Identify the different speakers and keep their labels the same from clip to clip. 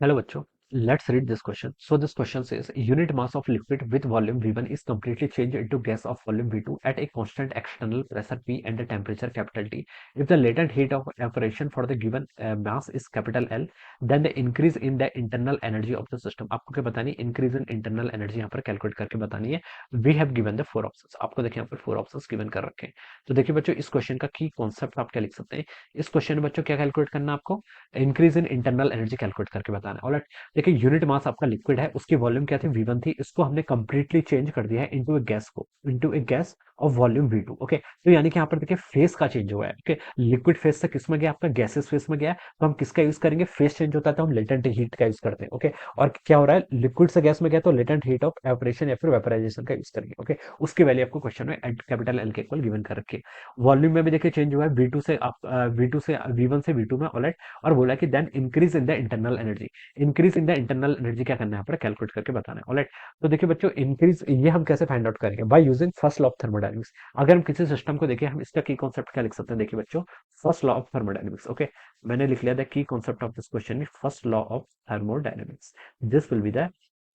Speaker 1: Hello बच्चों, let's read this question. So this question says unit mass of liquid with volume V1 is completely changed into gas of volume V2 at a constant external pressure P and the temperature capital T. If the latent heat of evaporation for the given mass is capital L, then the increase in the internal energy of the system. आपको क्या बतानी है? Increase in internal energy यहाँ पर calculate करके बतानी है. We have given the four options. आपको देखिए यहाँ पर four options given कर रखे हैं. तो देखिए बच्चों, इस क्वेश्चन का की कॉन्सेप्ट आप क्या लिख सकते हैं? इस क्वेश्चन में बच्चों क्या कैलकुलेट करना है आपको? Increase in internal energy calculate करके बताना है. ऑलराइट, देखिए यूनिट मास आपका लिक्विड है, उसकी वॉल्यूम क्या थी? V1 थी. इसको हमने कंप्लीटली चेंज कर दिया है इनटू ए गैस को, इनटू ए gas off volume V2. Okay, तो यानी कि यहाँ पर देखिए फेस का चेंज हुआ है. ओके, लिक्विड फेस से किस में गया? आपका गैसेस फेस में गया. तो हम किसका यूज करेंगे? फेस चेंज होता है तो हम लेटेंट हीट का यूज करते हैं. ओके, और क्या हो रहा है? लिक्विड से गैस में गया तो लेटेंट हीट ऑफ एवपोरेशन या फिर वेपराइजेशन का यूज करेंगे. ओके, उसकी वैल्यू आपको क्वेश्चन में कैपिटल एल के इक्वल गिवन कर रखी है. वॉल्यूम में भी देखिए चेंज हुआ है, V2 से आप V2 से V1 से V2 में. ऑलराइट, और बोला कि then increase in the internal energy. Increase in the internal energy क्या करना है? यहाँ पर कैलकुलेट करके बताना है. ऑलराइट, तो देखिए बच्चों, इंक्रीज ये हम कैसे फाइंड आउट करेंगे? By using first law of thermodynamics. अगर हम किसी सिस्टम को देखें, हम इसका की कॉन्सेप्ट क्या लिख सकते हैं? देखिए बच्चों, first law of thermodynamics. Okay, मैंने लिख लिया the key concept of this question, first law of thermodynamics. This will be the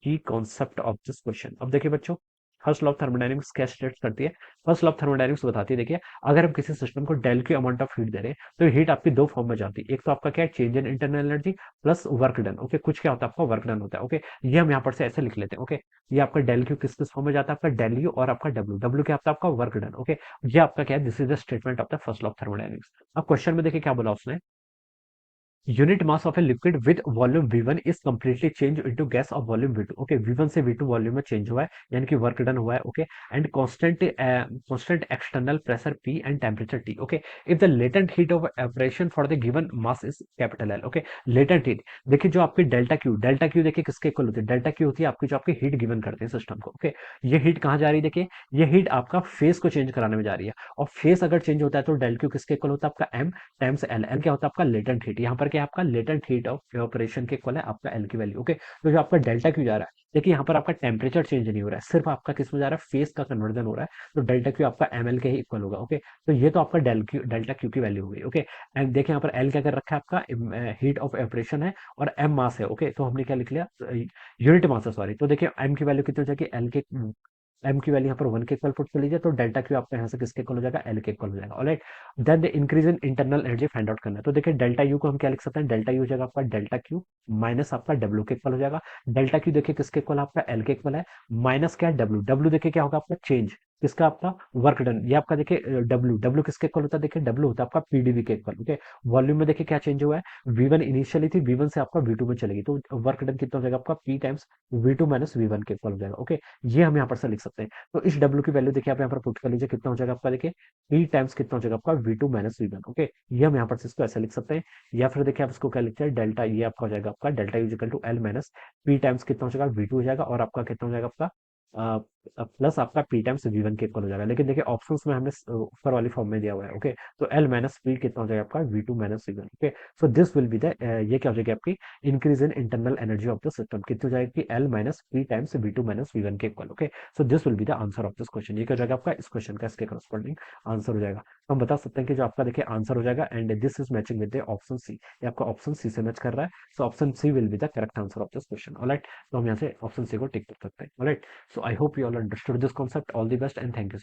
Speaker 1: key concept of this question. अब देखिए बच्चों, फर्स्ट लॉ ऑफ थर्मोडायनेमिक्स क्या स्टेट करती है? फर्स्ट लॉ ऑफ थर्मोडायनेमिक्स बताती है, देखिए अगर हम किसी सिस्टम को डेल की अमाउंट ऑफ हीट दे रहे हैं तो हीट आपकी दो फॉर्म में जाती है. एक तो आपका क्या है? Change in internal energy plus work done. Okay, कुछ क्या होता है? आपका वर्क डन होता है. ओके, ये हम यहाँ पर से ऐसे लिख लेते हैं. ओके, ये आपका डेल क्यू किस किस फॉर्म में जाता है? आपका डेल यू और आपका डब्ल्यू. डब्ल्यू क्या होता है? आपका वर्क डन. ओके, ये आपका क्या है? This is the statement of the first law of thermodynamics. अब क्वेश्चन में देखिए क्या बोला उसने? Unit mass of a liquid with volume V1 is completely change into gas off volume V2. Okay, V1 से V2 वॉल्यूम में change हुआ है, यानी कि वर्क डन हुआ है. Okay, and constant external pressure P and temperature T. Okay, if the latent heat of operation for the given mass is capital L. Okay, latent heat देखिए जो आपकी डेल्टा क्यू देखिए किसके इक्वल होती है? Delta Q होती है आपकी जो आपकी हीट गिवन करते हैं सिस्टम को. ओके, ये हीट कहाँ जा रही है? देखिए ये हीट आपका फेस को चेंज कराने में जा रही है, और फेस अगर चेंज होता है तो डेल क्यू किसके इक्वल होता है? आपका M टाइम्स एल. एल क्या होता है? आपका लेटेंट हीट. यहाँ पर क्या है? आपका लेटेंट हीट ऑफ इवेपोरेशन के इक्वल है आपका एल की वैल्यू. ओके, तो जो आपका डेल्टा क्यू जा रहा है, देखिए यहाँ पर आपका टेम्परेचर चेंज नहीं हो रहा है, सिर्फ आपका किस में जा रहा है? फेस का कन्वर्जन हो रहा है. तो डेल्टा क्यू आपका एम एल के ही इक्वल होगा. ओके, तो ये तो आपका डेल्टा क्यू की वैल्यू हो गई. ओके, एंड देखिए यहाँ पर एल क्या कर रखा है? आपका हीट ऑफ एवपोरेशन है, और एम मास है. ओके, तो हमने क्या लिख लिया? यूनिट मास है, सॉरी. तो देखिए एम की वैल्यू कितनी हो जाएगी? एल के एम की वैल्यू यहाँ पर 1 के इक्वल पुट कर लीजिए, तो डेल्टा क्यू आपका यहाँ से किसके इक्वल हो जाएगा? एल के इक्वल हो जाएगा. Alright, then the increase in internal energy find out करना है. तो देखिए डेल्टा यू को हम क्या लिख सकते हैं? डेल्टा यू हो जाएगा आपका डेल्टा क्यू माइनस आपका डब्ल्यू के इक्वल हो जाएगा. डेल्टा क्यू देखिए किसके इक्वल है? आपका एल के इक्वल है, माइनस क्या है? डब्ल्यू. डब्ल्यू देखिए क्या होगा? आपका चेंज किसका? आपका वर्क डन. ये आपका देखिए डब्ल्यू. डब्ल्यू किसके इक्वल होता है? देखिए डब्ल्यू होता है आपका पीडीवी के इक्वल. ओके, वॉल्यूम में देखिए क्या चेंज हुआ है? V1 इनिशियली थी, V1 से आपका V2 में चलेगी, तो वर्क डन कितना हो जाएगा? आपका P times V2 minus V1 के इक्वल हो जाएगा. ओके, ये हम यहाँ पर से लिख सकते हैं. तो इस डब्ल्यू की वैल्यू देखिए आप यहाँ पर पुट कर लीजिए, कितना हो जाएगा आपका? देखिए P टाइम्स कितना हो जाएगा आपका? V2 minus V1. ओके, ये हम यहाँ पर से इसको ऐसे लिख सकते हैं. या फिर देखिए आप इसको क्या लिखते हैं? डेल्टा, ये आपका हो जाएगा आपका delta equal to L minus P times कितना हो जाएगा? V2 हो जाएगा, और आपका कितना हो जाएगा? आपका प्लस आपका P टाइम्स V1 के इक्वल हो जाएगा. लेकिन देखिए ऑप्शंस में हमने ऊपर वाली फॉर्म में दिया हुआ है. ओके, तो L माइनस P कितना हो जाएगा? आपका V2 minus V1. Okay, so this will be the, ये क्या हो जाएगी आपकी? Increase in internal energy of the system. कितनी हो जाएगी? L minus P times V2 minus V1 के equal. Okay, so this will be the answer of this question. ये क्या हो जाएगा आपका? इस क्वेश्चन का इसके करस्पॉन्डिंग आंसर हो जाएगा. तो हम बता सकते हैं कि जो आपका देखिए आंसर हो जाएगा, and this is matching with the option C. ये आपका ऑप्शन सी से मैच कर रहा है, so option C will be the correct answer of this question. Alright, तो हम यहाँ से ऑप्शन सी को टिक कर सकते हैं. Alright, so I hope you all understood this concept. All the best and thank you.